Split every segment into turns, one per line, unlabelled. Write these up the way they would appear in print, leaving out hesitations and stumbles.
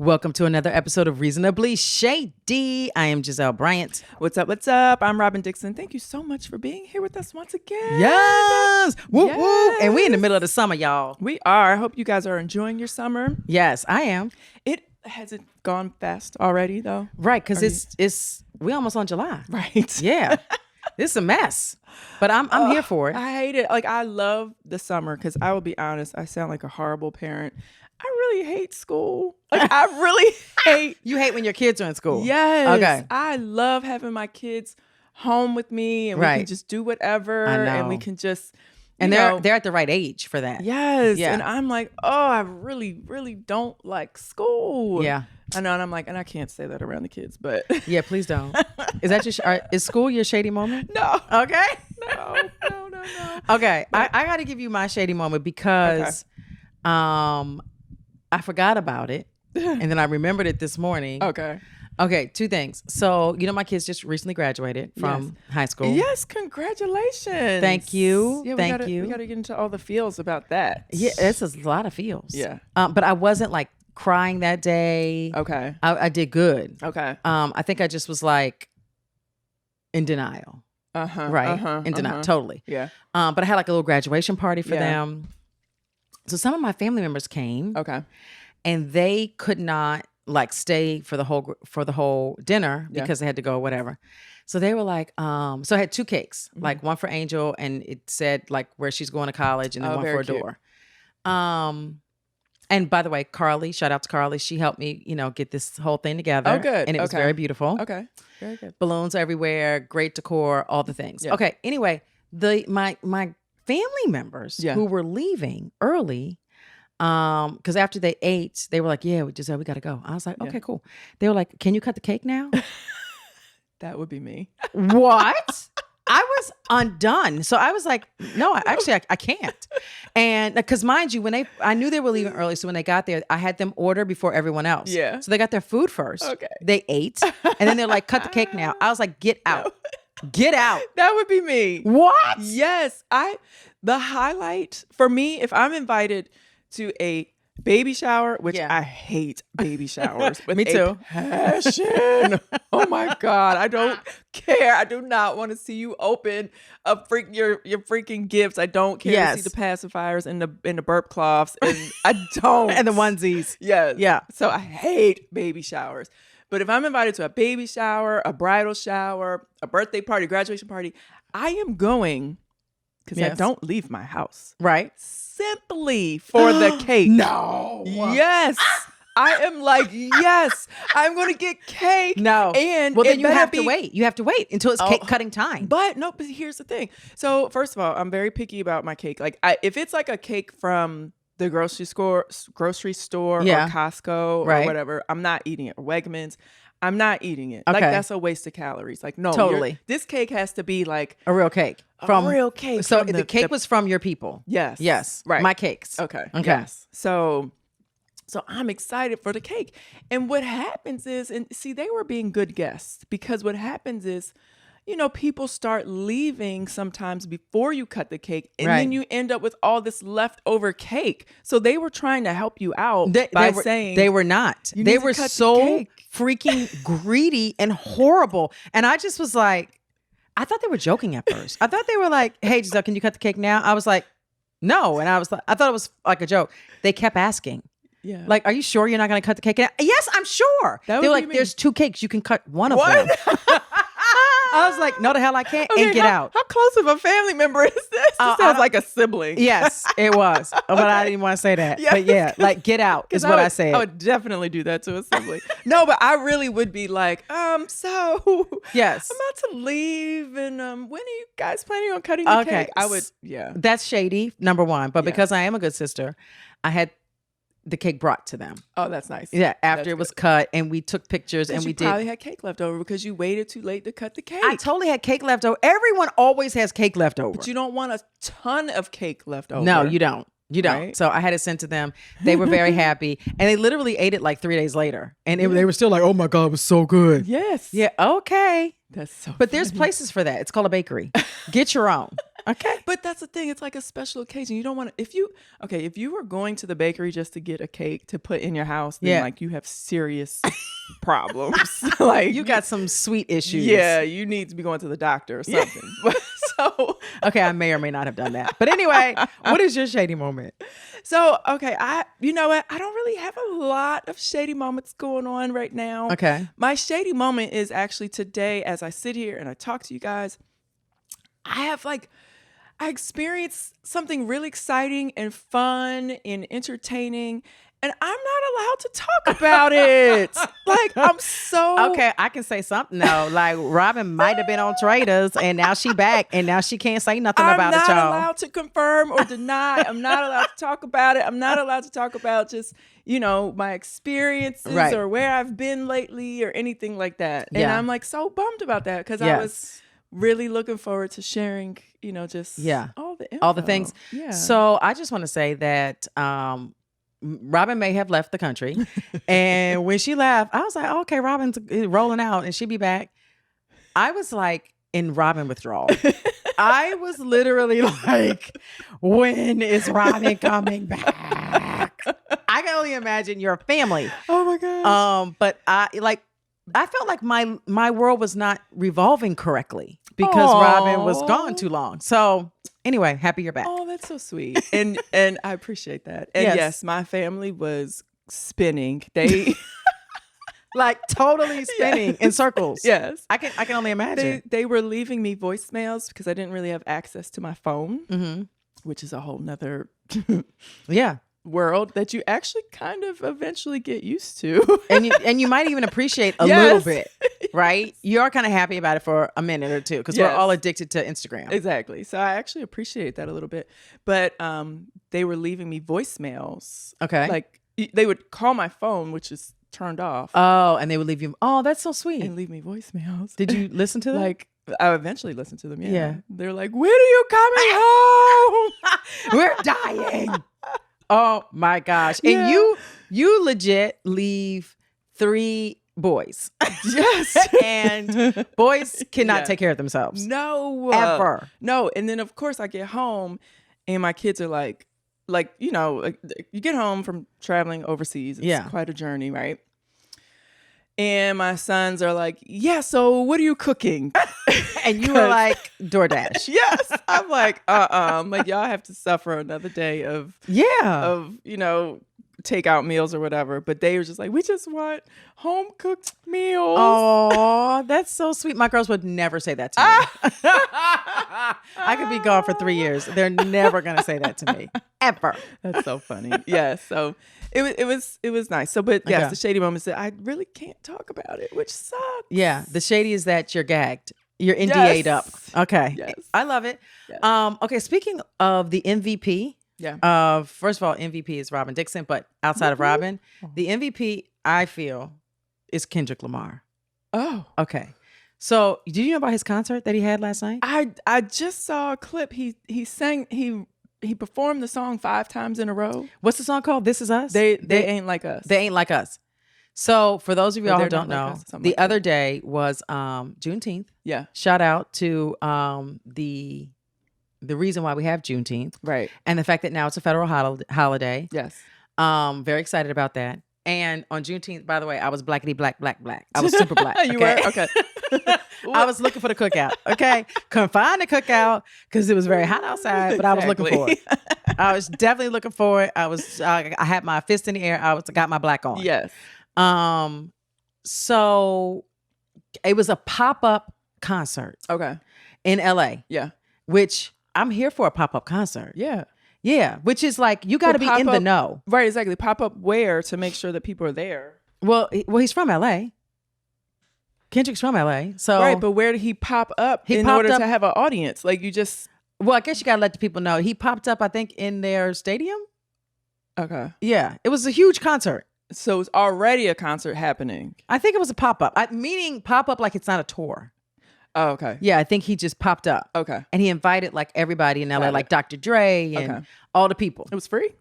Welcome to another episode of Reasonably Shady. I am Gizelle Bryant.
What's up? What's up? I'm Robyn Dixon. Thank you so much for being here with us once again.
Yes. Woo, woo. And we in the middle of the summer, y'all.
We are. I hope you guys are enjoying your summer.
Yes, I am.
It hasn't gone fast already, though.
Right, because it's we almost on July.
Right.
Yeah. This is a mess. But I'm here for it.
I hate it. Like, I love the summer because I will be honest, I sound like a horrible parent. I really hate school. Like, I really hate.
You hate when your kids are in school.
Yes.
Okay.
I love having my kids home with me and we can just do whatever.
I know.
And we can just.
And they're at the right age for that.
Yes.
Yeah.
And I'm like, oh, I really, really don't like school.
Yeah.
I know. And I'm like, and I can't say that around the kids, but.
Yeah, please don't. Is that is school your shady moment?
No.
Okay.
No.
Okay. I got to give you my shady moment because I forgot about it. And then I remembered it this morning. Okay, two things. So, my kids just recently graduated from high school.
Yes, congratulations.
Thank you.
Yeah,
Thank you.
We got to get into all the feels about that.
Yeah, it's a lot of feels.
Yeah.
But I wasn't like crying that day.
Okay.
I did good.
Okay.
I think I just was like in denial. Right? In denial. Totally.
Yeah.
But I had like a little graduation party for them. So some of my family members came.
Okay.
And they could not like stay for the whole dinner because they had to go whatever. So they were like, so I had two cakes, like one for Angel and it said like where she's going to college and then one for Adore. And by the way, Carly, shout out to Carly. She helped me, get this whole thing together.
Oh, good.
And it was very beautiful.
Okay. Very good.
Balloons everywhere, great decor, all the things.
Yeah.
Okay. Anyway, my family members who were leaving early, because after they ate, they were like, yeah, we got to go. I was like, okay, cool. They were like, can you cut the cake now?
That would be me.
What? I was undone. So I was like, no, I can't. And because mind you, I knew they were leaving early. So when they got there, I had them order before everyone else.
Yeah.
So they got their food first.
Okay.
They ate. And then they're like, cut the cake now. I was like, get out. Get out.
That would be me.
What?
Yes. The highlight for me, if I'm invited to a baby shower, which I hate baby showers with
Me too.
passion. Oh my God. I don't care. I do not want to see you open your freaking gifts. I don't care to see the pacifiers and the burp cloths. And I don't.
And the onesies.
Yes.
Yeah.
So I hate baby showers. But if I'm invited to a baby shower, a bridal shower, a birthday party, graduation party, I am going because I don't leave my house.
Right.
Simply for the cake.
No.
Yes. I am like, yes, I'm going to get cake.
No.
And
well, then you have to wait. You have to wait until it's cake cutting time.
But here's the thing. So first of all, I'm very picky about my cake. Like if it's like a cake from the grocery store or Costco or whatever, I'm not eating it. Or Wegmans, I'm not eating it. Okay. Like that's a waste of calories. Like no,
totally.
This cake has to be like
a real cake.
Real cake.
So the cake was from your people.
Yes.
Yes.
Right.
My cakes.
Okay. Yes. So I'm excited for the cake. And what happens is, and see, they were being good guests because what happens is, people start leaving sometimes before you cut the cake and then you end up with all this leftover cake. So they were trying to help you out by saying
they were not. They were so freaking greedy and horrible. And I just was like, I thought they were joking at first. I thought they were like, hey, Gizelle, can you cut the cake now? I was like, no. And I thought it was like a joke. They kept asking.
Yeah.
Like, are you sure you're not going to cut the cake now? Yes, I'm sure. They were like, there's two cakes. You can cut one of them. I was like, no, the hell I can't.
Okay,
and get out.
How close of a family member is this? This sounds like a sibling.
Yes, it was. But I didn't want to say that. But yeah, like get out is what I said.
I would definitely do that to a sibling. No, but I really would be like, so
yes,
I'm about to leave. And when are you guys planning on cutting the cake? I would,
That's shady, number one. But because I am a good sister, I had the cake brought to them.
Oh, that's nice.
Yeah, after it was cut and we took pictures and we did.
You probably had cake left over because you waited too late to cut the cake.
I totally had cake left over. Everyone always has cake left over.
But you don't want a ton of cake left over.
No, you don't. You don't.
Right?
So I had it sent to them. They were very happy. And they literally ate it like 3 days later. And they were still like, oh my God, it was so good.
Yes.
Yeah. Okay.
That's so
But there's places for that. It's called a bakery. Get your own. Okay.
But that's the thing. It's like a special occasion. You don't want to, if you were going to the bakery just to get a cake to put in your house, then like you have serious problems. Like
you got some sweet issues.
Yeah, you need to be going to the doctor or something. So
okay, I may or may not have done that. But anyway, what is your shady moment?
So, okay, you know what? I don't really have a lot of shady moments going on right now.
Okay.
My shady moment is actually today as I sit here and I talk to you guys. I experienced something really exciting and fun and entertaining, and I'm not allowed to talk about it. Like, I'm so...
Okay, I can say something though. Like, Robyn might have been on Traders, and now she back, and now she can't say nothing about it, y'all.
I'm not allowed to confirm or deny. I'm not allowed to talk about it. I'm not allowed to talk about just, my experiences or where I've been lately or anything like that. And I'm like so bummed about that because I was really looking forward to sharing, just all the info.
All the things.
Yeah.
So I just want to say that Robyn may have left the country. And when she left, I was like, okay, Robyn's rolling out and she'll be back. I was like in Robyn withdrawal. I was literally like, when is Robyn coming back? I can only imagine your family.
Oh my gosh.
But I felt like my world was not revolving correctly because Robyn was gone too long. So anyway, happy you're back.
Oh, that's so sweet. And I appreciate that. And yes, my family was spinning. They
like totally spinning in circles.
Yes.
I can only imagine.
They were leaving me voicemails because I didn't really have access to my phone, which is a whole nother world that you actually kind of eventually get used to.
and you might even appreciate a little bit, right? You are kind of happy about it for a minute or two because we're all addicted to Instagram.
Exactly. So I actually appreciate that a little bit. But they were leaving me voicemails.
Okay.
Like they would call my phone, which is turned off.
Oh, and they would leave you. Oh, that's so sweet.
And leave me voicemails.
Did you listen to them?
Like, I eventually listened to them.
Yeah.
They're like, when are you coming home?
We're dying. Oh my gosh. And you legit leave 3 boys.
Yes.
And boys cannot take care of themselves.
No.
Ever.
No. And then of course I get home and my kids are like, you get home from traveling overseas. It's quite a journey, right? And my sons are like, yeah, so what are you cooking?
And you were like, DoorDash.
Yes. I'm like, I'm like, y'all have to suffer another day of takeout meals or whatever. But they were just like, we just want home cooked meals.
Oh, that's so sweet. My girls would never say that to me. I could be gone for 3 years. They're never going to say that to me. Ever.
That's so funny. Yeah. So it was nice. So, but yes, the shady moments that I really can't talk about it, which sucks.
Yeah. The shady is that you're gagged. You're NDA'd up. Okay.
Yes.
I love it.
Yes.
Okay. Speaking of the MVP.
Yeah.
First of all, MVP is Robyn Dixon, but outside of Robyn, the MVP I feel is Kendrick Lamar.
Oh.
Okay. So did you know about his concert that he had last night?
I just saw a clip. He sang he performed the song 5 times in a row.
What's the song called? This Is Us?
They ain't like us.
They ain't like us. So for those of y'all who don't know,
like
the other day was Juneteenth.
Yeah.
Shout out to the reason why we have Juneteenth.
Right.
And the fact that now it's a federal holiday.
Yes.
Very excited about that. And on Juneteenth, by the way, I was blackity black. I was super black.
You were? Okay.
I was looking for the cookout. Okay. Couldn't find the cookout because it was very hot outside, but I was looking for it. I was definitely looking for it. I had my fist in the air. Got my black on.
Yes.
So it was a pop-up concert.
Okay.
In LA.
Yeah.
Which I'm here for a pop-up concert.
Yeah.
Yeah. Which is like, you got to be in the know.
Right. Exactly. Pop up where to make sure that people are there.
Well, he's from LA. Kendrick's from LA. So
right. But where did he pop up in order to have an audience? Like you just.
Well, I guess you got to let the people know. He popped up, I think, in their stadium.
Okay.
Yeah. It was a huge concert.
So it's already a concert happening.
I think it was a pop-up. Meaning pop-up like it's not a tour.
Oh, okay.
Yeah, I think he just popped up.
Okay.
And he invited like everybody in LA, like Dr. Dre and all the people.
It was free?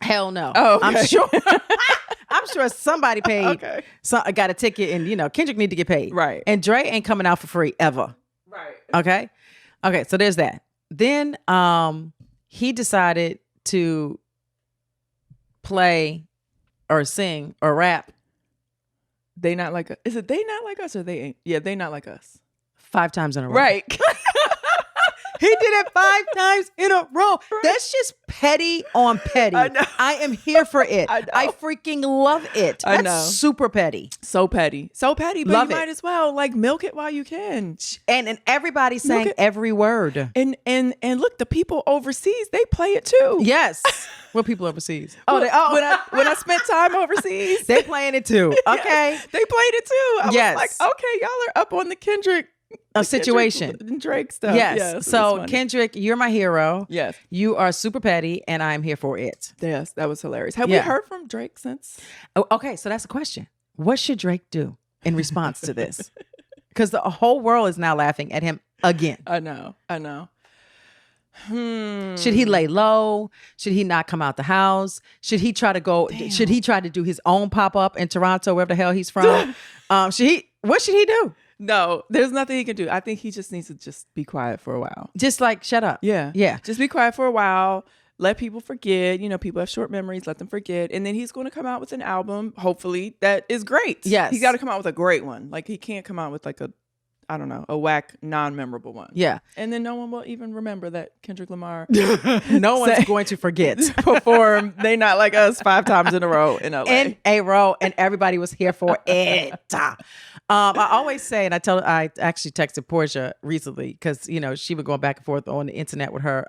Hell no.
Oh, okay.
I'm sure. I'm sure somebody paid.
Okay.
So I got a ticket, and Kendrick need to get paid.
Right.
And Dre ain't coming out for free ever.
Right.
Okay. Okay. So there's that. Then he decided to play or sing or rap.
They Not Like Us. Is it They Not Like Us or They Ain't? Yeah, They Not Like Us.
5 times in a row.
Right.
He did it 5 times in a row. Right. That's just petty on petty.
I know.
I am here for it.
I know.
I freaking love it.
I
That's
know.
super petty.
So petty. So petty, but
Love
you
it.
might as well milk it while you can.
And everybody sang every word.
And look, the people overseas, they play it too.
Yes. What people overseas?
When I spent time overseas,
they playing it too. Okay.
Yeah, they played it too. I
Yes.
was like, okay, y'all are up on the Kendrick
situation.
And Drake stuff.
Yes. So Kendrick, you're my hero.
Yes.
You are super petty, and I'm here for it.
Yes, that was hilarious. Have we heard from Drake since?
Oh, okay, so that's the question. What should Drake do in response to this? Because the whole world is now laughing at him again.
I know.
Should he lay low? Should he not come out the house? Should he try to go?
Damn.
Should he try to do his own pop-up in Toronto, wherever the hell he's from? What should he do?
No, there's nothing he can do. I think he just needs to just be quiet for a while.
Just like shut up.
Yeah.
Yeah.
Just be quiet for a while. Let people forget. People have short memories. Let them forget. And then he's going to come out with an album, hopefully, that is great.
Yes.
He's got to come out with a great one. Like, he can't come out with like a whack, non-memorable one.
Yeah.
And then no one will even remember that Kendrick Lamar
No one's going to forget.
perform They Not Like Us 5 times in a row in LA.
In a row, and everybody was here for it. I always say, and I actually texted Portia recently because she was going back and forth on the internet with her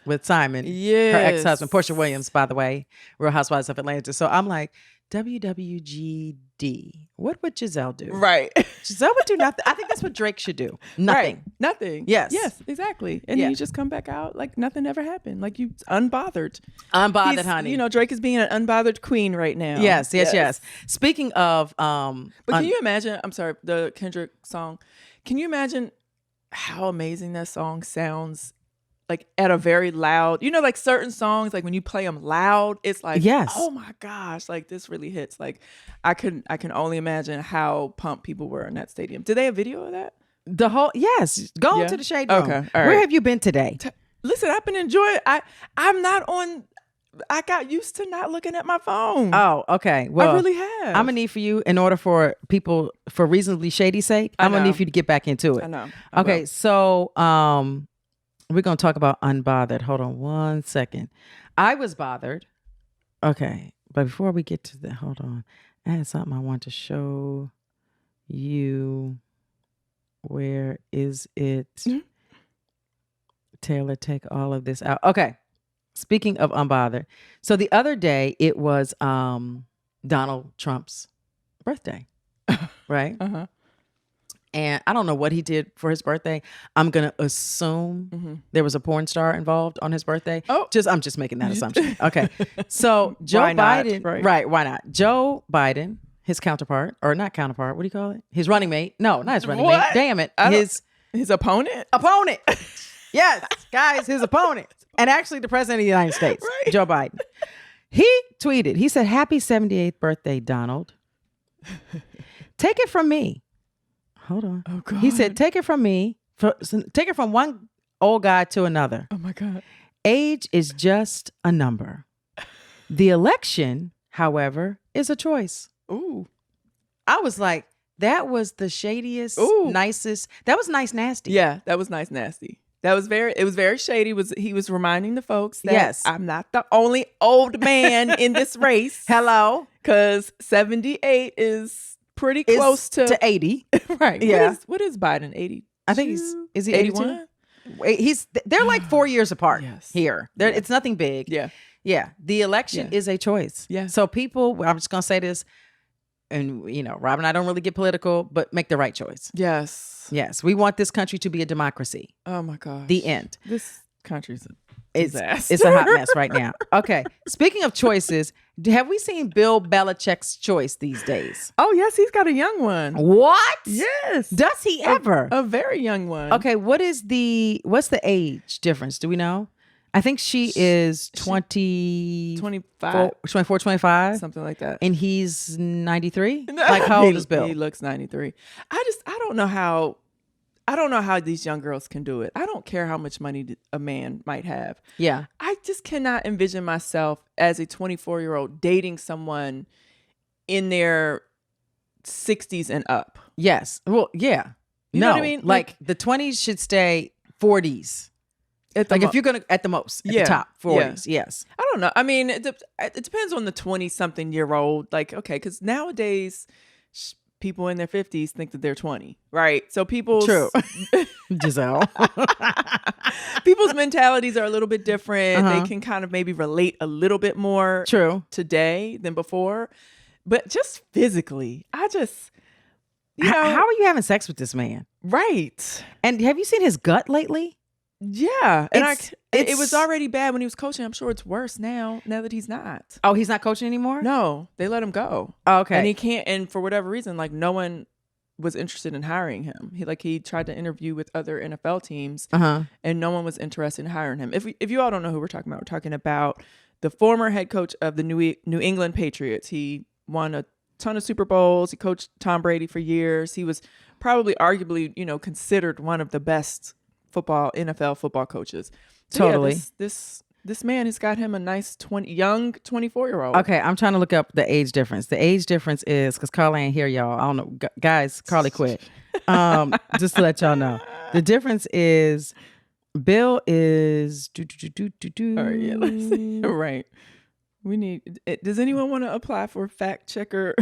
with Simon,
yes.
her ex-husband, Portia Williams, by the way, Real Housewives of Atlanta. So I'm like, WWGD. What would Gizelle do?
Right.
Giselle would do nothing. I think that's what Drake should do. Nothing.
Right. Nothing.
Yes.
Yes, exactly. And then you just come back out like nothing ever happened. Like you unbothered.
Unbothered, honey.
Drake is being an unbothered queen right now.
Yes. Speaking of
But can you imagine, I'm sorry, the Kendrick song, can you imagine how amazing that song sounds like at a very loud, like certain songs, like when you play them loud, it's like,
yes.
Oh my gosh, like this really hits. Like I can only imagine how pumped people were in that stadium. Did they have video of that?
Yes. Go to the Shade Room.
Okay. All right.
Where have you been today?
Listen, I've been enjoying. I'm not on. I got used to not looking at my phone.
Oh, okay. Well,
I really have.
I'm gonna need for you, in order for people, for reasonably shady sake, I'm gonna need for you to get back into it.
I know.
Okay, so we're gonna talk about unbothered. Hold on one second. I was bothered. Okay, but before we get to that, hold on. I had something I want to show you. Where is it?
Mm-hmm.
Taylor, take all of this out. Okay. Speaking of unbothered. So the other day it was Donald Trump's birthday. Right?
Uh-huh.
And I don't know what he did for his birthday. I'm going to assume there was a porn star involved on his birthday.
Oh.
I'm just making that assumption. Okay. So Joe Biden, right, why not? Joe Biden, his counterpart, or not counterpart, what do you call it? His running mate. No, not his running mate. Damn it.
His opponent?
Opponent. Yes, guys, his opponent. And actually the president of the United States, right. Joe Biden. He tweeted, he said, "Happy 78th birthday, Donald. Take it from me." Hold on.
Oh, God.
He said, take it from me. Take it from one old guy to another.
Oh, my God.
Age is just a number. The election, however, is a choice.
Ooh.
I was like, that was the shadiest, nicest. That was nice, nasty.
Yeah, that was nice, nasty. It was very shady. He was reminding the folks that
yes.
I'm not the only old man in this race.
Hello.
Because 78 is pretty close to
80.
Right.
Yeah.
What is Biden? 80?
I think is he
81?
They're like 4 years apart
yes.
here.
Yes.
It's nothing big.
Yeah.
Yeah. The election is a choice.
Yeah.
So people, I'm just going to say this, and Robyn and I don't really get political, but make the right choice.
Yes.
Yes. We want this country to be a democracy.
Oh my gosh.
The end.
This country's a disaster.
It's a hot mess right now. Okay. Speaking of choices, have we seen Bill Belichick's choice these days?
Oh, yes. He's got a young one.
What?
Yes.
Does he ever?
A very young one.
Okay. What's the age difference? Do we know? I think she is 24, 25.
Something like that.
And he's 93? Like, how old is Bill?
He looks 93. I don't know how these young girls can do it. I don't care how much money a man might have.
Yeah.
I just cannot envision myself as a 24-year-old dating someone in their 60s and up.
Yes. Well, yeah.
You know what I mean?
Like the 20s should stay 40s. Like if you're going to, at the most, at the top, 40s. Yeah. Yes.
I don't know. I mean, it depends on the 20-something-year-old. Like, okay, because nowadays people in their 50s think that they're 20, right? So
True. Gizelle.
People's mentalities are a little bit different. They can kind of maybe relate a little bit more today than before. But just physically,
how are you having sex with this man?
Right.
And have you seen his gut lately?
Yeah. And it was already bad when he was coaching. I'm sure it's worse now that he's not.
Oh, he's not coaching anymore?
No, they let him go.
Oh, okay.
And he can't, and for whatever reason, like no one was interested in hiring him. He tried to interview with other NFL teams and no one was interested in hiring him. If you all don't know who we're talking about the former head coach of the New England Patriots. He won a ton of Super Bowls. He coached Tom Brady for years. He was probably arguably, considered one of the best NFL football coaches. So
totally.
Yeah, this man has got him a nice young 24-year-old.
Okay, I'm trying to look up the age difference. The age difference is, because Carly ain't here, y'all. I don't know. Guys, Carly quit. Just to let y'all know. The difference is Bill is...
All right, yeah, let's see. Right. We need... Does anyone want to apply for a fact checker?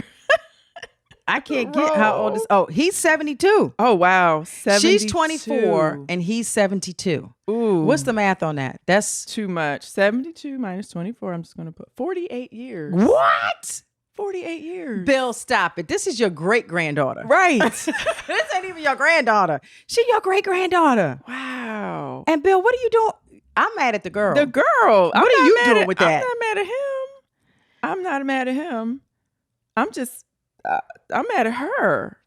I can't get how old is... Oh, he's 72.
Oh, wow. 72.
She's 24 and he's 72.
Ooh.
What's the math on that? That's...
too much. 72 minus 24. I'm just going to put 48 years.
What?
48 years.
Bill, stop it. This is your great-granddaughter.
Right.
This ain't even your granddaughter. She your great-granddaughter.
Wow.
And Bill, what are you doing? I'm mad at the girl.
The girl.
What are you doing with that?
I'm not mad at him. I'm not mad at him. I'm just... I'm mad at her.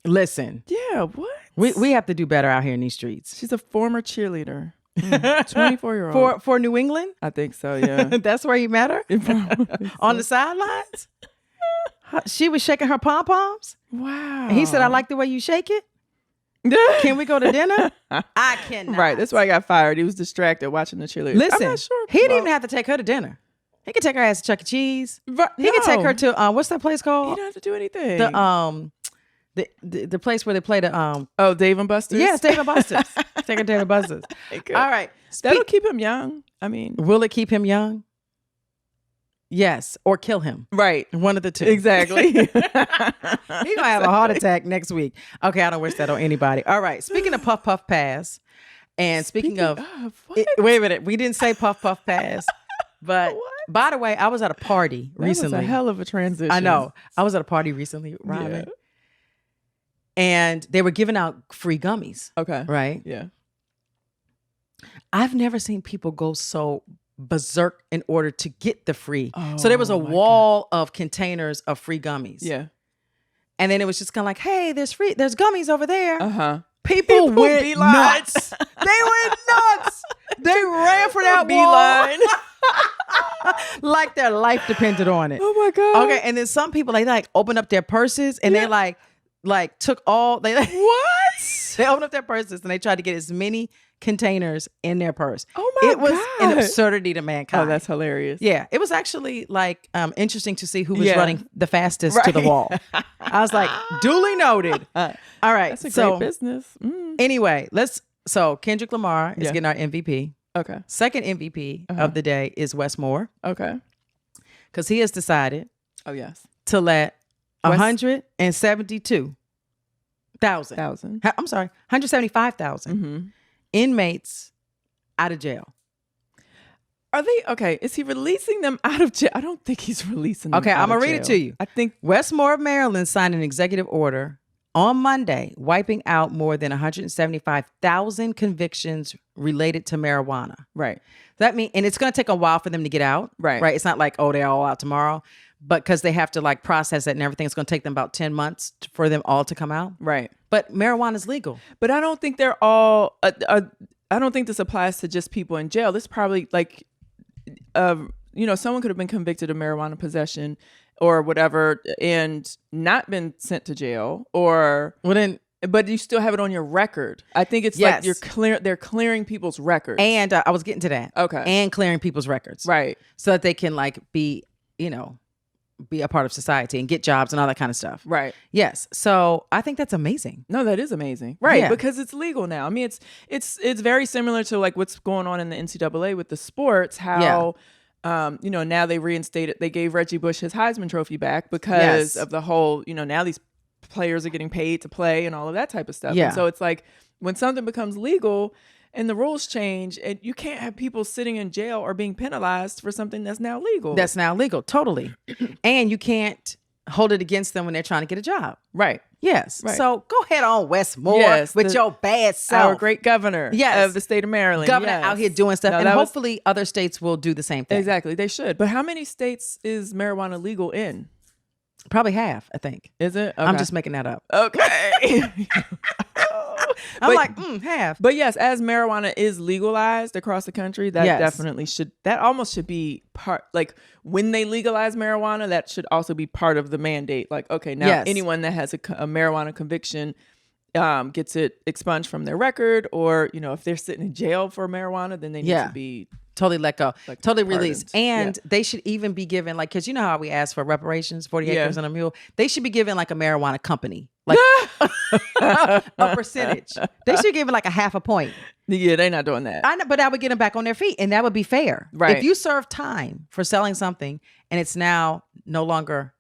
Listen.
Yeah, what?
We have to do better out here in these streets.
She's a former cheerleader. 24-year-old.
For New England?
I think so, yeah.
That's where you met her? On the sidelines? She was shaking her pom-poms?
Wow.
And he said, I like the way you shake it. Can we go to dinner? I cannot.
Right, that's why I got fired. He was distracted watching the cheerleaders.
Listen,
I'm not sure.
He didn't even have to take her to dinner. He could take her ass to Chuck E. Cheese. He could take her to what's that place called?
He don't have to do anything.
The place where they play the
Dave and Buster's.
Yes, Dave and Buster's. Take her to Dave and Buster's. All right,
that'll keep him young. I mean,
will it keep him young? Yes, or kill him.
Right,
one of the two.
Exactly.
He's gonna have a heart attack next week. Okay, I don't wish that on anybody. All right, speaking of puff puff pass, and speaking of wait a minute, we didn't say puff puff pass. But by the way, I was at a party recently.
That was a hell of a transition.
I know. I was at a party recently, Robyn. Yeah. And they were giving out free gummies.
Okay.
Right?
Yeah.
I've never seen people go so berserk in order to get the free. Oh, so there was a wall of containers of free gummies.
Yeah.
And then it was just kind of like, hey, there's gummies over there.
Uh-huh.
People went nuts. They went nuts. They ran for that
beeline.
Like their life depended on it.
Oh my God.
Okay, and then some people they like open up their purses and they like took all they like
what?
They opened up their purses and they tried to get as many containers in their purse.
Oh my God.
It was an absurdity to mankind.
Oh, that's hilarious.
Yeah. It was actually like interesting to see who was running the fastest to the wall. I was like, duly noted. All right.
That's a great business.
Anyway, so Kendrick Lamar is getting our MVP.
Okay.
Second MVP of the day is Wes Moore.
Okay.
Because he has decided to let 175,000 inmates out of jail.
Are they okay? Is he releasing them out of jail? I don't think he's releasing them
Okay, I'm going to read it to you.
I think
Wes Moore of Maryland signed an executive order on Monday, wiping out more than 175,000 convictions related to marijuana.
Right.
That means, and it's going to take a while for them to get out.
Right.
Right. It's not like, they're all out tomorrow, but because they have to like process it and everything, it's going to take them about 10 months for them all to come out.
Right.
But marijuana is legal.
But I don't think they're all, I don't think this applies to just people in jail. This probably like, someone could have been convicted of marijuana possession or whatever and not been sent to jail but you still have it on your record. I think it's like they're clearing people's records.
And I was getting to that.
Okay.
And clearing people's records.
Right.
So that they can like be a part of society and get jobs and all that kind of stuff.
Right.
Yes. So I think that's amazing.
No, that is amazing. Right.
Yeah.
Because it's legal now. I mean, it's very similar to like what's going on in the NCAA with the sports, how now they gave Reggie Bush his Heisman Trophy back because of the whole, now these players are getting paid to play and all of that type of stuff.
Yeah.
And so it's like when something becomes legal and the rules change, and you can't have people sitting in jail or being penalized for something that's now legal.
That's now legal. Totally. And you can't hold it against them when they're trying to get a job.
Right.
Yes.
Right.
So go ahead on, Wes Moore, with your bad self.
Our great governor of the state of Maryland.
Governor out here doing stuff. And hopefully other states will do the same thing.
Exactly. They should. But how many states is marijuana legal in?
Probably half, I think.
Is it? Okay.
I'm just making that up.
Okay.
Half.
But yes, as marijuana is legalized across the country, that definitely that almost should be part, like when they legalize marijuana, that should also be part of the mandate. Like, okay, now anyone that has a marijuana conviction gets it expunged from their record, or, if they're sitting in jail for marijuana, then they need to be
totally let go,
like
totally released. And they should even be given, like, because you know how we ask for reparations, 40 acres and a mule. They should be given like a marijuana company, like a percentage. They should give it like a half a point.
Yeah, they're not doing that.
I know, but that would get them back on their feet, and that would be fair.
Right.
If you serve time for selling something and it's now no longer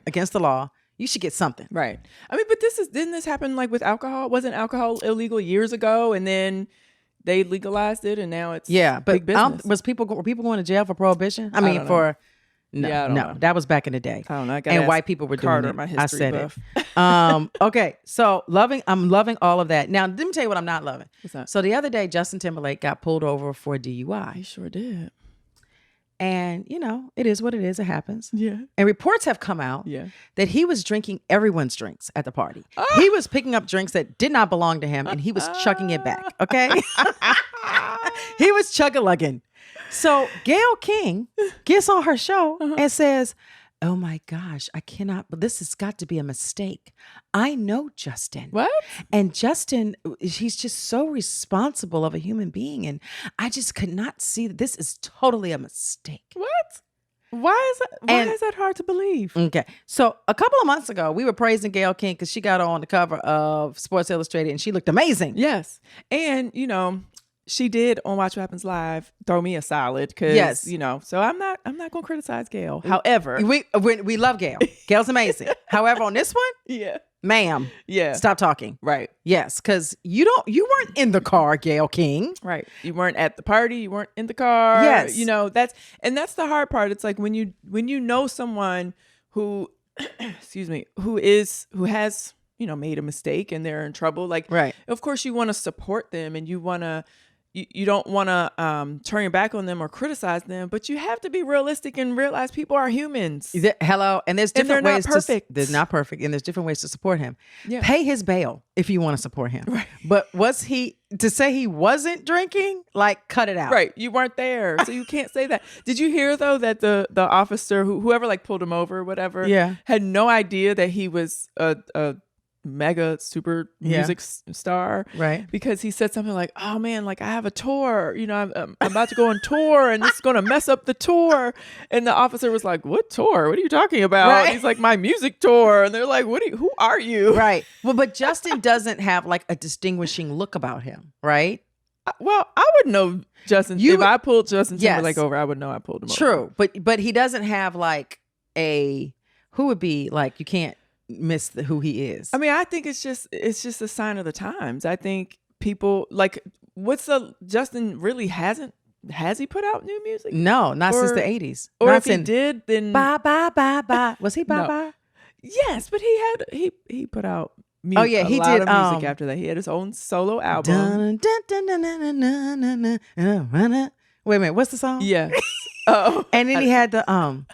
against the law, you should get something.
Right. I mean, but didn't this happen like with alcohol? Wasn't alcohol illegal years ago, and then they legalized it, and now it's big business?
Were people going to jail for prohibition? I mean, for no, that was back in the day.
I don't know.
And white people were
Carter,
doing it.
my history
I said
buff.
it. Okay, so I'm loving all of that. Now, let me tell you what I'm not loving.
What's that?
So the other day, Justin Timberlake got pulled over for DUI.
He sure did.
And, it is what it is. It happens.
Yeah.
And reports have come out that he was drinking everyone's drinks at the party. He was picking up drinks that did not belong to him, and he was chugging it back. Okay. He was chug-a-lugging. So Gayle King gets on her show and says, "Oh my gosh, I cannot, but this has got to be a mistake. I know Justin."
What?
And Justin, he's just so responsible of a human being. And I just could not see that this is totally a mistake.
What? Why is that hard to believe?
Okay. So a couple of months ago, we were praising Gayle King because she got on the cover of Sports Illustrated and she looked amazing.
Yes. And, she did on Watch What Happens Live throw me a solid because, so I'm not going to criticize Gayle. However,
we love Gayle. Gayle's amazing. However, on this one, ma'am, stop talking.
Right.
Yes, because you weren't in the car, Gayle King.
Right. You weren't at the party. You weren't in the car.
Yes.
That's the hard part. It's like when you know someone who, who has made a mistake and they're in trouble. Like, of course, you want to support them and you want to. You don't want to turn your back on them or criticize them, but you have to be realistic and realize people are humans.
Hello, and there's different ways.
They're not perfect.
They're not perfect, and there's different ways to support him.
Yeah.
Pay his bail if you want to support him.
Right.
But to say he wasn't drinking? Like, cut it out.
Right. You weren't there, so you can't say that. Did you hear though that the officer whoever like pulled him over or whatever had no idea that he was a mega super music star,
right?
Because he said something like, "Oh man, like I have a tour, I'm about to go on tour, and this is going to mess up the tour." And the officer was like, "What tour? What are you talking about?"
Right.
And he's like, "My music tour." And they're like, who are you?"
Right. Well, but Justin doesn't have like a distinguishing look about him, right?
Well, I would know Justin. If I pulled Justin Timberlake over, I would know I pulled him over.
True, but he doesn't have like who would be like, you can't miss who he is.
I mean, I think it's just a sign of the times. I think people like Justin really has he put out new music?
No, not since the 80s.
Or if he did, then
bye bye bye bye. Was he bye bye?
Yes, but he put out music.
Oh yeah, he
did
did
music after that. He had his own solo album.
Wait a minute, what's the song?
Yeah. Oh.
And then he had the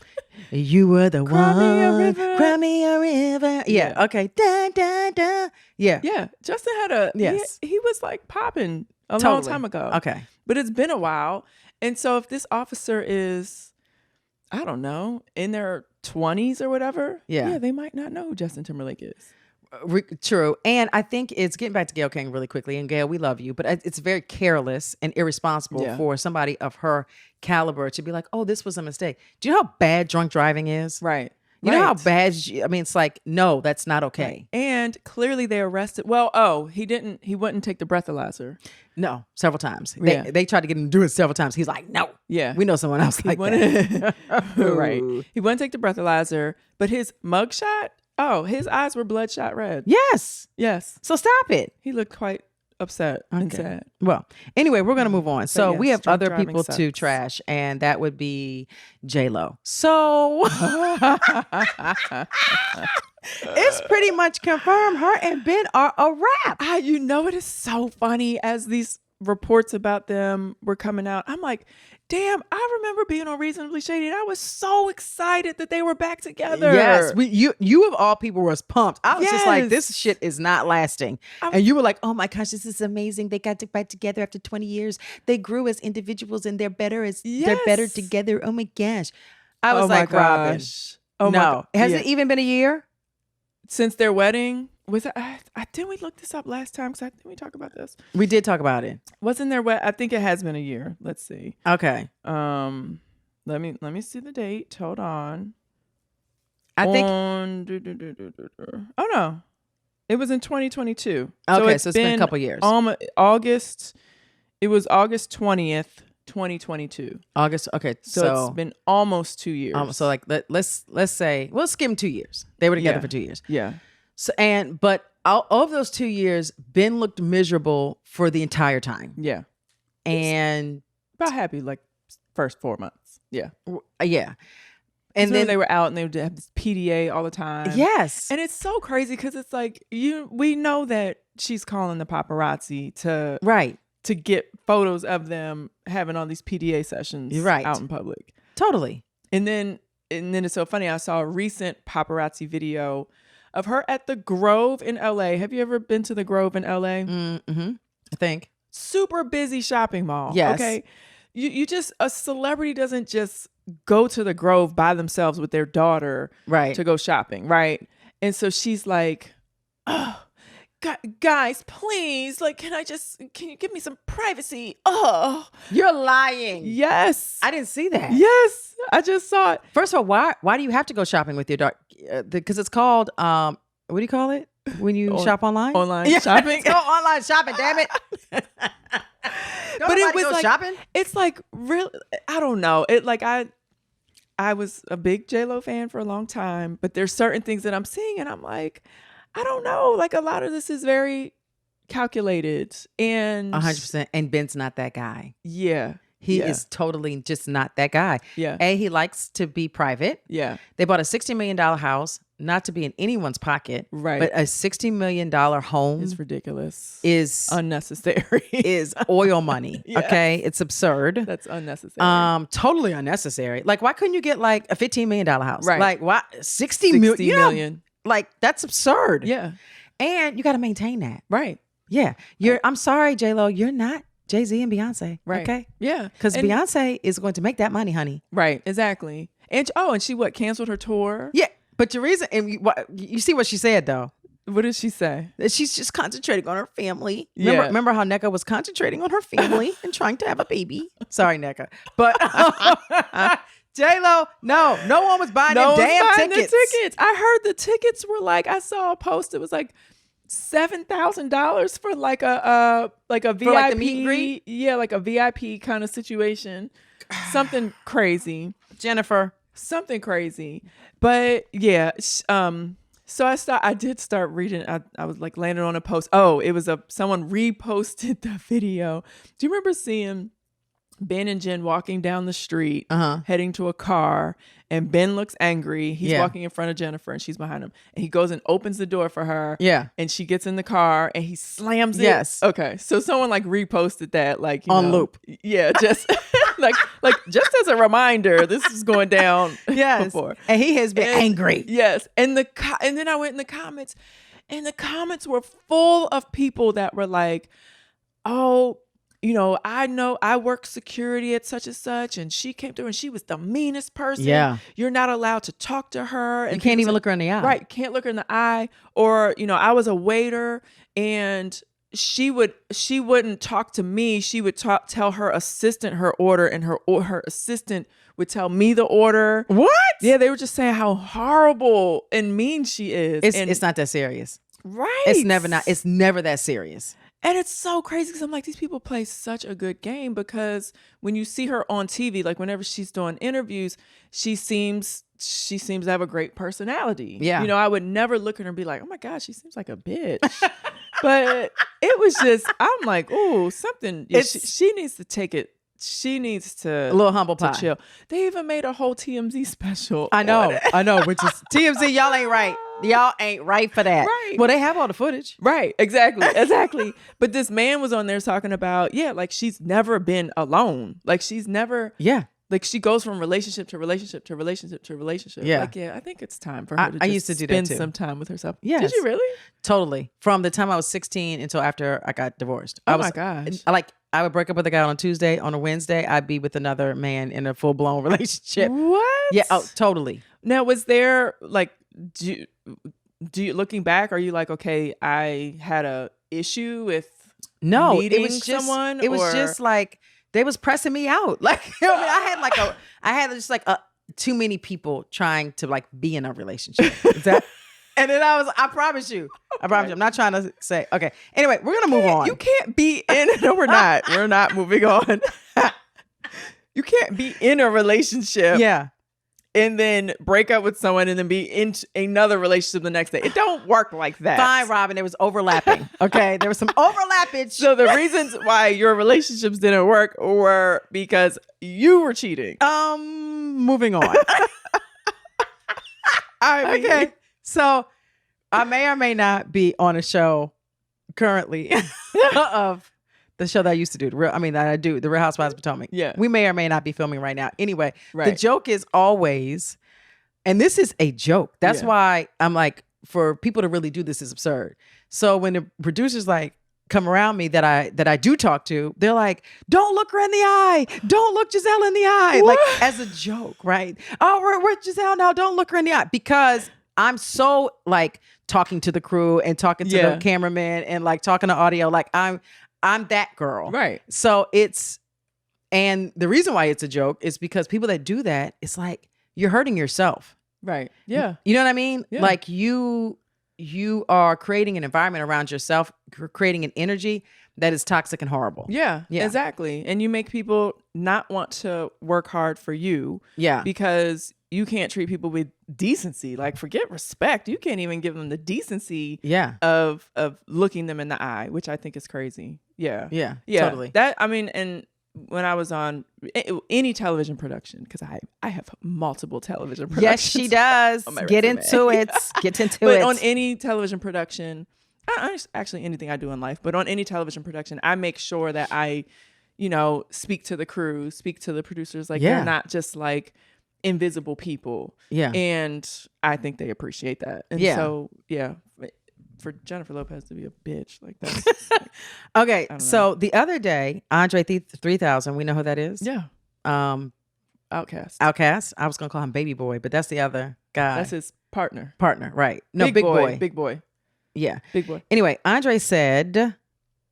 "You were the
Cry
one,
me a river.
Cry me a river." Yeah. Okay. Da da da. Yeah.
Yeah. Justin had
Yes.
He was like popping a long time ago.
Okay.
But it's been a while. And so if this officer is, I don't know, in their 20s or whatever, yeah, they might not know who Justin Timberlake is.
True. And I think it's getting back to Gayle King really quickly. And Gayle, we love you, but it's very careless and irresponsible for somebody of her caliber to be like, oh, this was a mistake. Do you know how bad drunk driving is?
Right.
You know how bad, it's like, no, that's not okay.
Right. And clearly they arrested, he wouldn't take the breathalyzer.
No, several times. They tried to get him to do it several times. He's like, no.
Yeah.
We know someone else that.
Right. He wouldn't take the breathalyzer, but his mugshot, his eyes were bloodshot red.
Yes.
So
stop it.
He looked quite upset and sad.
Well, anyway, we're going to move on. So we have other people
sucks.
to trash, and that would be J-Lo. So it's pretty much confirmed her and Ben are a wrap.
You know, it is so funny as these reports about them were coming out. I'm like, damn, I remember being on Reasonably Shady and I was so excited that they were back together.
Yes. You of all people was pumped. I was just like, this shit is not lasting. And you were like, oh my gosh, this is amazing. They got back together after 20 years. They grew as individuals and they're better together. Oh my gosh. I was like, Robyn.
Oh
no. Has it even been a year?
Since their wedding? Didn't we look this up last time? Because didn't we talk about this?
We did talk about it.
Wasn't there? I think it has been a year. Let's see.
Okay.
Let me see the date. Hold on.
I think.
Oh no, it was in 2022.
Okay, so it's been a couple years.
August. It was August 20th, 2022.
August. Okay,
so it's been almost 2 years.
So like let's say we'll skim 2 years. They were together for 2 years.
Yeah.
So but of those 2 years, Ben looked miserable for the entire time.
Yeah.
And
about happy like first 4 months. Yeah.
Yeah.
And then they were out and they would have this PDA all the time.
Yes.
And it's so crazy because it's like we know that she's calling the paparazzi to get photos of them having all these PDA sessions out in public.
Totally.
And then it's so funny. I saw a recent paparazzi video of her at the Grove in LA. Have you ever been to the Grove in LA?
Mm-hmm. I think.
Super busy shopping mall.
Yes.
Okay. A celebrity doesn't just go to the Grove by themselves with their daughter to go shopping. Right. And so she's like, oh, guys, please, like, can you give me some privacy? Oh,
you're lying.
Yes.
I didn't see that.
Yes. I just saw it.
First of all, why do you have to go shopping with your daughter? Because it's called, what do you call it? When you shop online?
Online shopping.
It's called online shopping, damn it.
But it was like,
shopping?
It's like, really, I don't know. It like, I was a big J-Lo fan for a long time, but there's certain things that I'm seeing and I'm like, I don't know. Like a lot of this is very calculated and
100%. And Ben's not that guy.
Yeah.
He is totally just not that guy.
Yeah.
He likes to be private. Yeah. They bought a $60 million house, not to be in anyone's pocket. Right. But a $60 million home.
It's ridiculous.
Is
unnecessary.
Is oil money. Yes. Okay. It's absurd.
That's unnecessary.
Totally unnecessary. Like, why couldn't you get like a $15 million house?
Right.
Like, why? 60 million. Like, that's absurd.
Yeah.
And you got to maintain that.
Right.
Yeah. I'm sorry, J-Lo. You're not Jay-Z and Beyonce.
Right.
Okay.
Yeah.
Because Beyonce is going to make that money, honey.
Right. Exactly. And she canceled her tour?
Yeah. But the reason, and you see what she said though.
What did she say?
That she's just concentrating on her family. Remember how NECA was concentrating on her family and trying to have a baby? Sorry, NECA. But J-Lo, no one was buying them damn tickets.
I heard the tickets were like, I saw a post. It was like $7,000 for like a VIP,
for like the meet and greet?
Yeah, like a VIP kind of situation. Something crazy,
Jennifer.
Something crazy, but yeah. So I did start reading. I was like landing on a post. Oh, it was someone reposted the video. Do you remember seeing Ben and Jen walking down the street, heading to a car, and Ben looks angry. He's walking in front of Jennifer and she's behind him. And he goes and opens the door for her. Yeah. And she gets in the car and he slams it.
Yes.
Okay. So someone like reposted that like
on loop.
Yeah. Just like just as a reminder, this is going down before.
And he has been angry.
Yes. And then I went in the comments and the comments were full of people that were like, oh, I know I work security at such and such, and she came through and she was the meanest person.
Yeah.
You're not allowed to talk to her. And
You can't even look her in the eye.
Right. Can't look her in the eye. Or, I was a waiter and she wouldn't talk to me. She would tell her assistant her order, and her assistant would tell me the order.
What?
Yeah, they were just saying how horrible and mean she is.
It's not that serious.
Right.
It's never that serious.
And it's so crazy because I'm like, these people play such a good game, because when you see her on TV, like whenever she's doing interviews, she seems to have a great personality.
Yeah.
I would never look at her and be like, oh my God, she seems like a bitch. But it was just, I'm like, oh, something. Yeah, she needs to take it. She needs to
a little humble pie.
Chill. They even made a whole TMZ special.
I know, which is TMZ. Y'all ain't right. Y'all ain't right for that.
Right.
Well, they have all the footage.
Right. Exactly. But this man was on there talking about, like she's never been alone. Like she's never.
Yeah.
Like she goes from relationship to relationship to relationship to relationship.
Yeah.
Like, I think it's time for her to
I used to do that
spend
too.
some time with herself.
Yes.
Did you really?
Totally. From the time I was 16 until after I got divorced.
Oh my gosh.
I would break up with a guy on a Tuesday. On a Wednesday, I'd be with another man in a full-blown relationship.
What?
Yeah. Oh, totally.
Now, was there like, do you looking back, are you like, okay, I had a issue with meeting
it was just,
someone?
It was just like they was pressing me out. Like, I had just like too many people trying to like be in a relationship. Is that? And then I promise you, I'm not trying to say, okay. Anyway, we're going to move on.
You can't be in, no, we're not. We're not moving on. You can't be in a relationship.
Yeah.
And then break up with someone and then be in another relationship the next day. It don't work like that.
Fine, Robyn. There was overlapping. Okay. There was some overlapping.
So the reasons why your relationships didn't work were because you were cheating.
Moving on.
Okay.
So I may or may not be on a show currently of the show that I used to do. The Real Housewives of Potomac.
Yeah.
We may or may not be filming right now. Anyway,
Right.
The joke is always, and this is a joke. That's why I'm like, for people to really do this is absurd. So when the producers like come around me that I do talk to, they're like, don't look her in the eye. Don't look Gizelle in the eye.
What?
Like as a joke, right? Oh, we're Gizelle now. Don't look her in the eye. Because I'm so like talking to the crew and talking to the cameraman and like talking to audio. Like I'm that girl.
Right.
So and the reason why it's a joke is because people that do that, it's like you're hurting yourself.
Right. Yeah.
You know what I mean?
Yeah.
Like you are creating an environment around yourself, creating an energy that is toxic and horrible.
Yeah, exactly. And you make people not want to work hard for you.
Yeah.
Because you can't treat people with decency. Like, forget respect. You can't even give them the decency of looking them in the eye, which I think is crazy. Yeah.
Yeah.
Yeah.
Totally.
And when I was on any television production, because I have multiple television productions.
Yes, she does. Get into it. Get into it.
But on any television production, actually anything I do in life, but on any television production, I make sure that I, speak to the crew, speak to the producers. Like, they're not just like invisible people.
Yeah.
And I think they appreciate that. And so, for Jennifer Lopez to be a bitch, like that's just, like,
okay. So the other day, Andre 3000, we know who that is?
Yeah. Outcast.
I was going to call him Baby Boy, but that's the other guy.
That's his partner.
Right. No, Big Boy.
Big Boy.
Yeah.
Big Boy.
Anyway, Andre said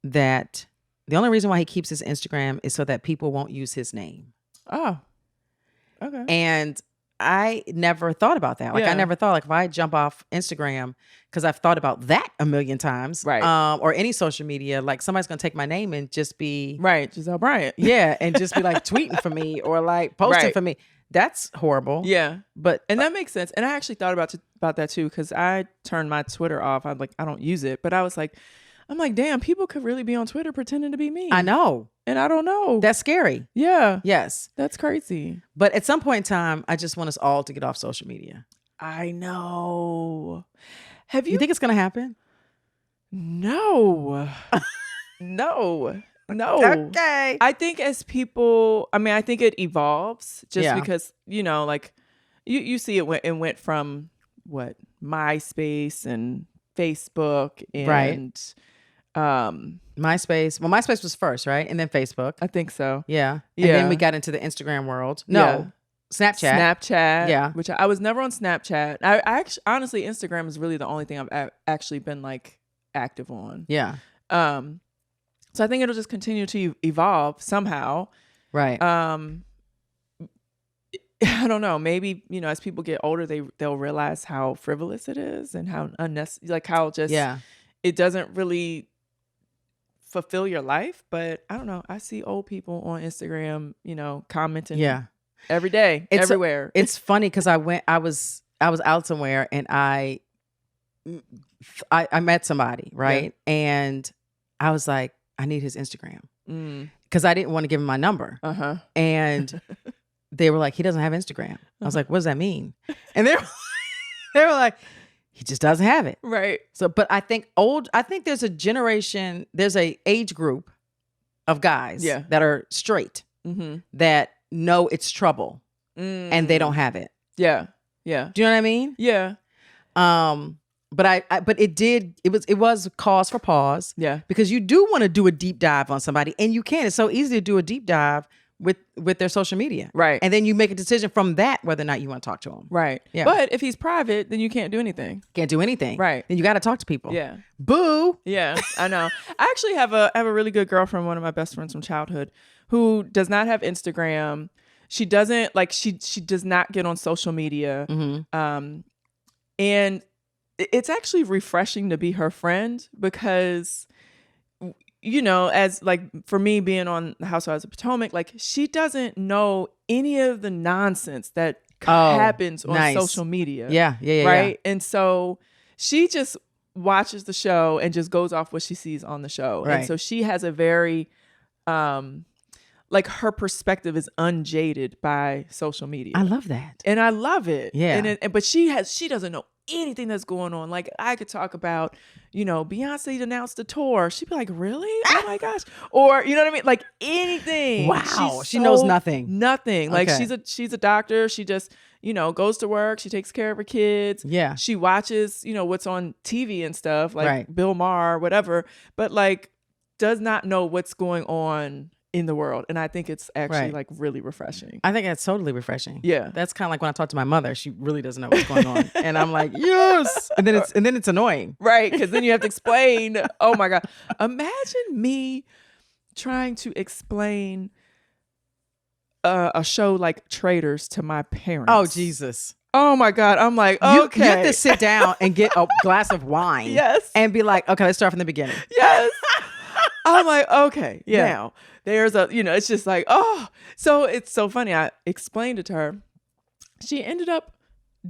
that the only reason why he keeps his Instagram is so that people won't use his name.
Oh. Okay.
And I never thought about that. Like, I never thought, like, if I jump off Instagram, because I've thought about that a million times,
right?
Or any social media, like somebody's gonna take my name and just be
right, Gizelle Bryant,
and just be like tweeting for me or like posting for me. That's horrible.
Yeah,
and
that makes sense. And I actually thought about that too, because I turned my Twitter off. I don't use it, but I'm like, damn, people could really be on Twitter pretending to be me.
I know.
And I don't know.
That's scary.
Yeah.
Yes.
That's crazy.
But at some point in time, I just want us all to get off social media.
I know.
You think it's going to happen?
No. No.
Okay.
I think as people, I think it evolves just because, like you see it went from what? MySpace and Facebook and
MySpace. Well, MySpace was first, right? And then Facebook.
I think so.
Yeah. And then we got into the Instagram world. No.
Yeah.
Snapchat.
Yeah. Which I was never on Snapchat. I actually, honestly, Instagram is really the only thing I've actually been like active on.
Yeah.
So I think it'll just continue to evolve somehow.
Right.
I don't know. Maybe, as people get older, they'll realize how frivolous it is and how unnecessary, like how just, it doesn't really fulfill your life. But I don't know. I see old people on Instagram, commenting every day, everywhere.
It's funny because I was out somewhere and I met somebody, right? Yeah. And I was like, I need his Instagram because I didn't want to give him my number. And they were like, he doesn't have Instagram. I was like, what does that mean? And they were like, he just doesn't have it.
Right.
So, but I think there's a age group of guys that are straight that know it's trouble and they don't have it.
Yeah. Yeah.
Do you know what I mean?
Yeah.
But it was cause for pause.
Yeah.
Because you do want to do a deep dive on somebody and you can. It's so easy to do a deep dive with their social media.
Right.
And then you make a decision from that whether or not you want to talk to them.
Right.
Yeah.
But if he's private, then you can't do anything.
Can't do anything.
Right.
Then you got to talk to people.
Yeah.
Boo.
Yeah, I know. I actually have a really good girlfriend, one of my best friends from childhood, who does not have Instagram. She doesn't she does not get on social media. And it's actually refreshing to be her friend because as like for me being on the Housewives of Potomac, like she doesn't know any of the nonsense that happens on social media.
Yeah.
Right. And so she just watches the show and just goes off what she sees on the show.
Right.
And so she has a very, like her perspective is unjaded by social media.
I love that.
And I love it.
Yeah.
But she doesn't know anything that's going on. Like I could talk about, Beyonce announced a tour. She'd be like, really? Oh my gosh. Or, you know what I mean? Like anything.
Wow. She knows nothing.
Nothing. Like she's a doctor. She just, goes to work. She takes care of her kids.
Yeah.
She watches, what's on TV and stuff like Bill Maher, whatever, but like does not know what's going on in the world. And I think it's actually like really refreshing.
I think that's totally refreshing.
Yeah.
That's kind of like when I talk to my mother, she really doesn't know what's going on. And I'm like, yes. And then it's annoying.
Right. Cause then you have to explain. Oh my God. Imagine me trying to explain a show like Traitors to my parents.
Oh, Jesus.
Oh my God. I'm like, okay.
You have to sit down and get a glass of wine.
Yes.
And be like, okay, let's start from the beginning.
Yes. I'm like, okay.
Yeah.
Now there's it's just like, so it's so funny. I explained it to her. She ended up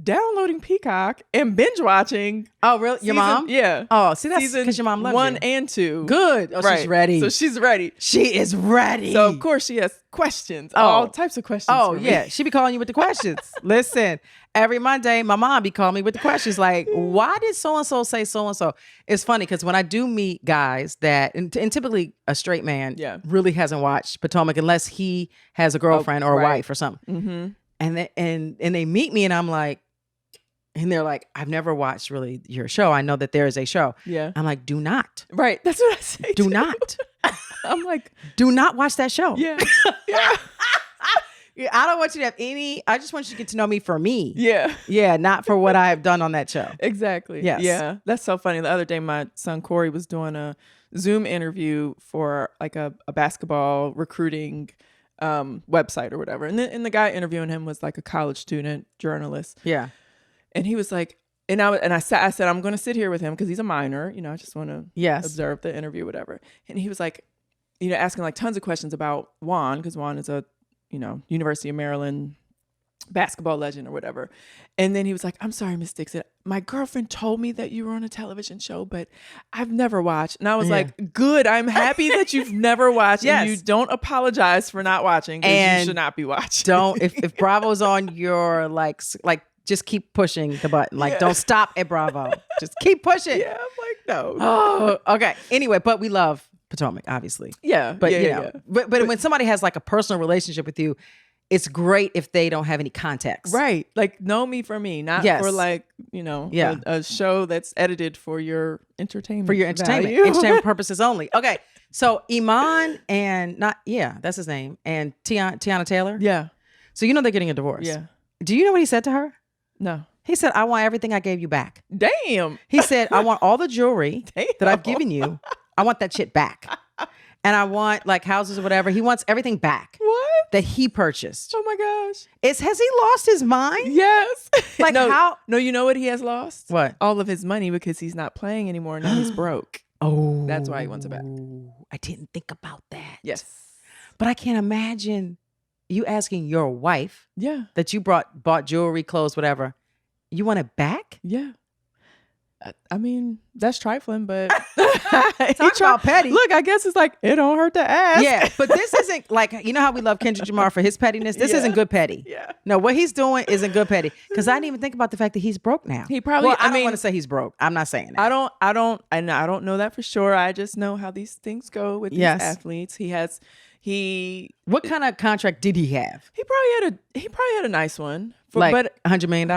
downloading Peacock and binge watching.
Oh, really? Your mom?
Yeah.
Oh, see, that's because your mom loves
1
you.
and 2.
Good. Oh, she's ready.
So she's ready.
She is ready.
So of course she has questions. All types of questions.
Oh, yeah. She be calling you with the questions. Listen, every Monday, my mom be calling me with the questions like, why did so-and-so say so-and-so? It's funny because when I do meet guys that, and typically a straight man really hasn't watched Potomac unless he has a girlfriend or a wife or something. Mm-hmm. And they meet me and I'm like, and they're like, I've never watched really your show. I know that there is a show.
Yeah.
I'm like, do not.
Right. That's what I say.
Do not.
I'm like,
do not watch that show.
Yeah. Yeah.
I don't want you to have I just want you to get to know me for me.
Yeah.
Yeah. Not for what I have done on that show.
Exactly.
Yes.
Yeah. That's so funny. The other day, my son Corey was doing a Zoom interview for like a basketball recruiting website or whatever. And the guy interviewing him was like a college student journalist.
Yeah.
And he was like, I said, I'm going to sit here with him because he's a minor. I just want to observe the interview, whatever. And he was like, asking like tons of questions about Juan because Juan is a, University of Maryland basketball legend or whatever. And then he was like, I'm sorry, Miss Dixon. My girlfriend told me that you were on a television show, but I've never watched. And I was like, good. I'm happy that you've never watched.
Yes.
And you don't apologize for not watching because you should not be watching.
Don't, if Bravo's on your like, just keep pushing the button. Like, don't stop at Bravo. Just keep pushing.
Yeah, I'm like, no.
Oh, okay. Anyway, but we love Potomac, obviously.
Yeah.
But, but when somebody has like a personal relationship with you, it's great if they don't have any context.
Right. Like, know me for me, not for like, a show that's edited for your entertainment.
For your entertainment. Entertainment purposes only. Okay. So Iman and that's his name. And Tiana Taylor.
Yeah.
So they're getting a divorce.
Yeah.
Do you know what he said to her?
No.
He said, I want everything I gave you back.
Damn.
He said, I want all the jewelry that I've given you. I want that shit back. And I want like houses or whatever. He wants everything back.
What?
That he purchased.
Oh my gosh.
Has he lost his mind?
Yes.
Like how?
No, you know what he has lost?
What?
All of his money because he's not playing anymore. Now he's broke.
Oh.
That's why he wants it back.
I didn't think about that.
Yes.
But I can't imagine you asking your wife that you bought jewelry, clothes, whatever. You want it back?
Yeah. I mean, that's trifling, but
talk about petty.
Look, I guess it's like, it don't hurt to ask.
Yeah, but this isn't like, how we love Kendrick Lamar for his pettiness. This isn't good petty.
Yeah.
No, what he's doing isn't good petty. Because I didn't even think about the fact that he's broke now.
He probably,
I don't want to say he's broke. I'm not saying that.
I don't know that for sure. I just know how these things go with these athletes.
What kind of contract did he have?
He probably had a nice one.
But $100 million?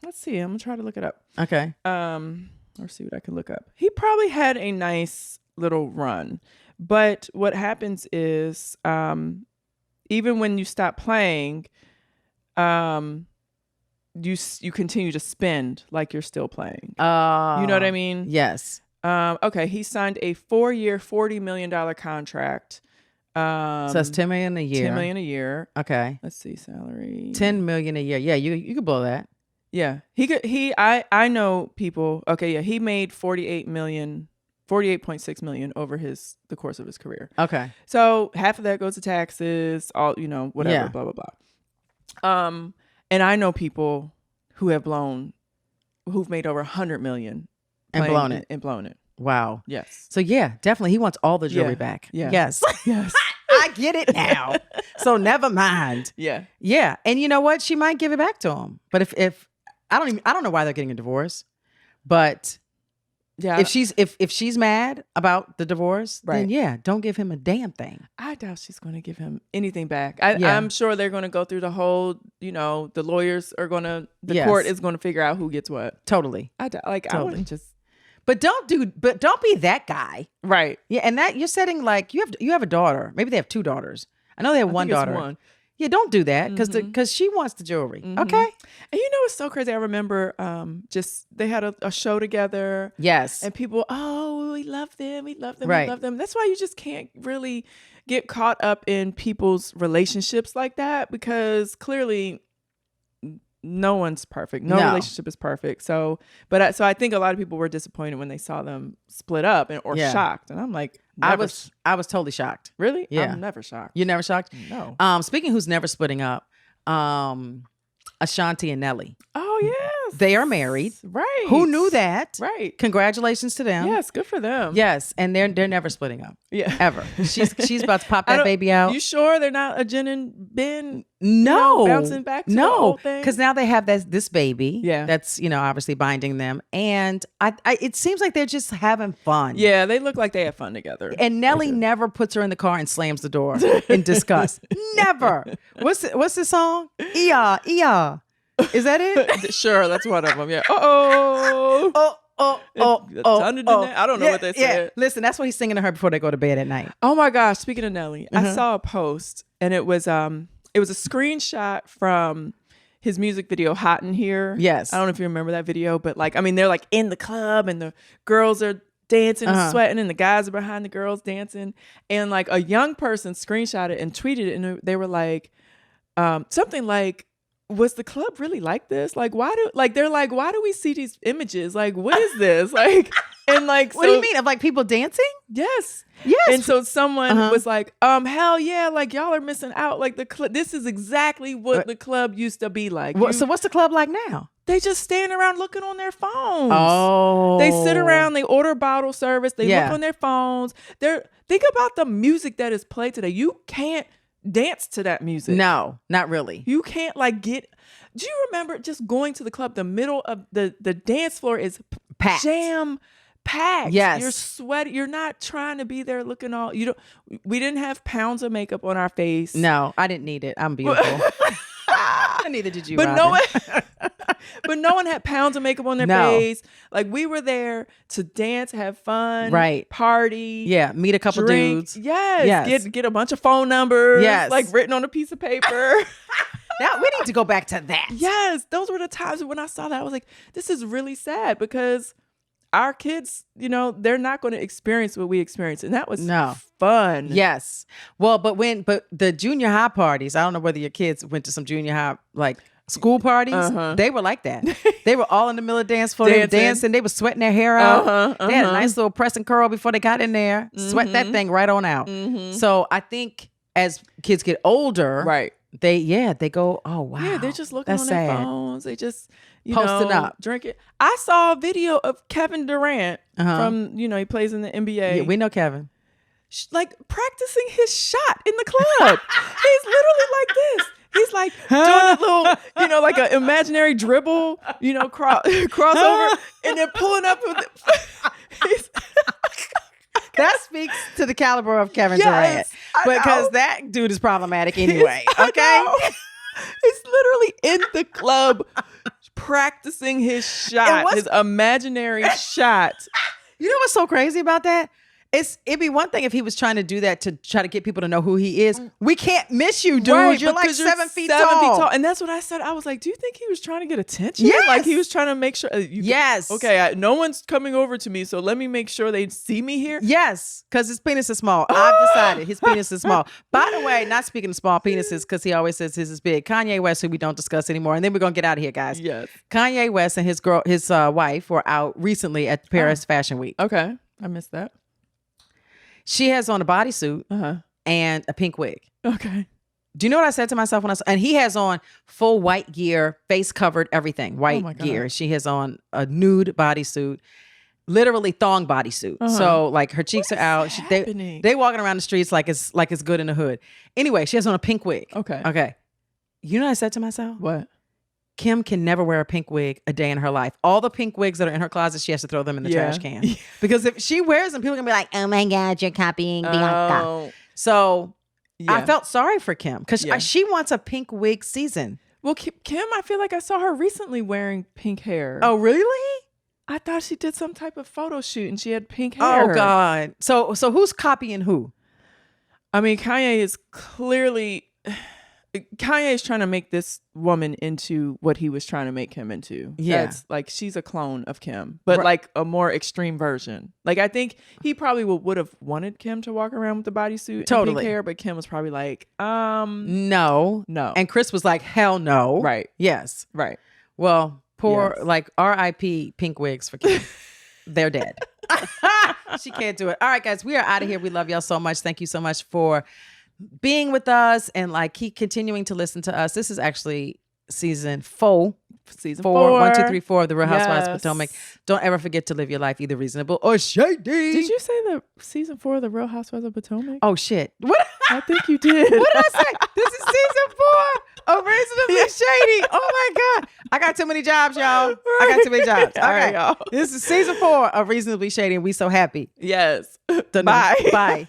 Let's see. I'm gonna try to look it up.
Okay.
Or see what I can look up. He probably had a nice little run, but what happens is, even when you stop playing, you continue to spend like you're still playing. You know what I mean?
Yes.
Okay. He signed a 4-year, $40 million contract.
So that's $10 million a year.
$10 million a year.
Okay.
Let's see, salary.
$10 million a year. Yeah, you could blow that.
Yeah. I know people. Okay, yeah. He made $48.6 million over the course of his career.
Okay.
So half of that goes to taxes, all whatever, blah, blah, blah. And I know people who've made over $100 million
and blown it. Wow.
Yes.
So yeah, definitely he wants all the jewelry back.
Yeah.
Yes.
Yes.
I get it now. So never mind.
Yeah.
Yeah. And you know what? She might give it back to him. But if I don't know why they're getting a divorce. But yeah, if she's mad about the divorce, then don't give him a damn thing.
I doubt she's going to give him anything back. I'm sure they're going to go through the whole, the lawyers are going to, court is going to figure out who gets what.
Totally.
I wouldn't just.
But don't be that guy.
Right.
Yeah. And that you're setting like, you have a daughter. Maybe they have 2 daughters. I know they have one daughter.
One.
Yeah, don't do that because she wants the jewelry. Mm-hmm. Okay.
And it's so crazy. I remember they had a show together.
Yes.
And people, we love them. We love them.
Right.
We love them. That's why you just can't really get caught up in people's relationships like that because clearly no one's perfect. No relationship is perfect. So I think a lot of people were disappointed when they saw them split up or shocked. And I'm like,
I was totally shocked.
Really?
Yeah.
I'm never shocked.
You're never shocked?
No.
Speaking of who's never splitting up, Ashanti and Nelly.
Oh, yes.
They are married.
Right.
Who knew that?
Right.
Congratulations to them.
Yes, good for them.
Yes, and they're never splitting up.
Yeah.
Ever. She's about to pop that baby out.
You sure they're not a Jen and Ben?
No.
Bouncing back to the old thing?
Because now they have this baby.
Yeah.
That's, obviously binding them. And it seems like they're just having fun.
Yeah, they look like they have fun together.
And Nelly never puts her in the car and slams the door in disgust. Never. What's the song? Iya. Is that it?
Sure, that's one of them. Yeah. I don't know what they said.
Yeah. Listen, that's what he's singing to her before they go to bed at night.
Oh my gosh! Speaking of Nelly, I saw a post and it was a screenshot from his music video "Hot in Here."
Yes,
I don't know if you remember that video, but they're like in the club and the girls are dancing and sweating and the guys are behind the girls dancing, and like a young person screenshot it and tweeted it and they were like something like, was the club really like this? Like, why do we see these images? Like, what is this? Like, and like,
what do you mean? Of like people dancing?
Yes.
Yes.
And so someone was like, hell yeah, like y'all are missing out. Like this is exactly what the club used to be like.
So what's the club like now?
They just stand around looking on their phones.
Oh.
They sit around, they order bottle service, they look on their phones. Think about the music that is played today. You can't dance to that music.
No, not really.
You can't do you remember just going to the club? The middle of the dance floor is
packed.
Jam packed.
Yes.
You're sweaty. You're not trying to be there looking all, we didn't have pounds of makeup on our face.
No, I didn't need it. I'm beautiful. Neither did you,
But
Robyn.
no one had pounds of makeup on their face. Like, we were there to dance, have fun,
Right.
party.
Yeah, meet a couple
drink.
dudes.
Yes. Get a bunch of phone numbers.
Yes.
Like, written on a piece of paper.
Now we need to go back to that.
Yes. Those were the times when I saw that. I was like, this is really sad, because our kids, they're not going to experience what we experienced. And that was fun.
Yes. Well, but the junior high parties, I don't know whether your kids went to some junior high, like, school parties. They were like that. They were all in the middle of the dance floor. They were dancing. They were sweating their hair out. They had a nice little press and curl before they got in there. Sweat that thing right on out. So I think as kids get older,
right,
they go, oh wow.
Yeah, they're just looking
That's
on
sad.
their phones. They just
Posting up,
drinking. I saw a video of Kevin Durant from he plays in the NBA.
Yeah, we know Kevin.
Like, practicing his shot in the club. He's literally like this. He's like doing a little, like an imaginary dribble, crossover, and then pulling up with it.
That speaks to the caliber of Kevin Durant, because that dude is problematic anyway. Okay,
he's literally in the club practicing his shot, his imaginary shot.
You know what's so crazy about that? It'd be one thing if he was trying to do that to try to get people to know who he is. We can't miss you, dude.
Right,
you're like 7 feet tall.
And that's what I said. I was like, do you think he was trying to get attention?
Yes.
Like, he was trying to make sure.
Yes.
Okay, no one's coming over to me, so let me make sure they see me here.
Yes, because his penis is small. I've decided his penis is small. By the way, not speaking of small penises, because he always says his is big. Kanye West, who we don't discuss anymore, and then we're going to get out of here, guys.
Yes.
Kanye West and his wife were out recently at Paris Fashion Week.
Okay, I missed that.
She has on a bodysuit and a pink wig.
Okay.
Do you know what I said to myself when I saw? And he has on full white gear, face covered, everything, white gear. She has on a nude bodysuit, literally thong bodysuit. So like her cheeks are out. They walking around the streets like it's good in the hood. Anyway, she has on a pink wig. Okay. You know what I said to myself?
What?
Kim can never wear a pink wig a day in her life. All the pink wigs that are in her closet, she has to throw them in the trash can. Because if she wears them, people are going to be like, oh my God, you're copying Bianca. So I felt sorry for Kim because she wants a pink wig season.
Well, Kim, I feel like I saw her recently wearing pink hair.
Oh, really?
I thought she did some type of photo shoot and she had pink hair.
Oh, God. So who's copying who?
I mean, Kanye is trying to make this woman into what he was trying to make him into.
Yeah.
That's like, she's a clone of Kim, but like a more extreme version. Like, I think he probably would have wanted Kim to walk around with the bodysuit and pink hair, but Kim was probably like, no.
And Chris was like, hell no.
Right.
Yes.
Right.
Well, like RIP pink wigs for Kim. They're dead. She can't do it. All right, guys, we are out of here. We love y'all so much. Thank you so much for being with us and like keep continuing to listen to us. This is actually season 4.
Season 4.
1, 2, 3, 4 of the Real Housewives of Potomac. Don't ever forget to live your life either reasonable or shady.
Did you say the season 4 of the Real Housewives of Potomac?
Oh shit. What?
I think you did.
What did I say? This is season 4 of Reasonably Shady. Oh my God. I got too many jobs, y'all. I got too many jobs. All right, y'all. This is season 4 of Reasonably Shady and we so happy.
Yes.
Bye. Bye.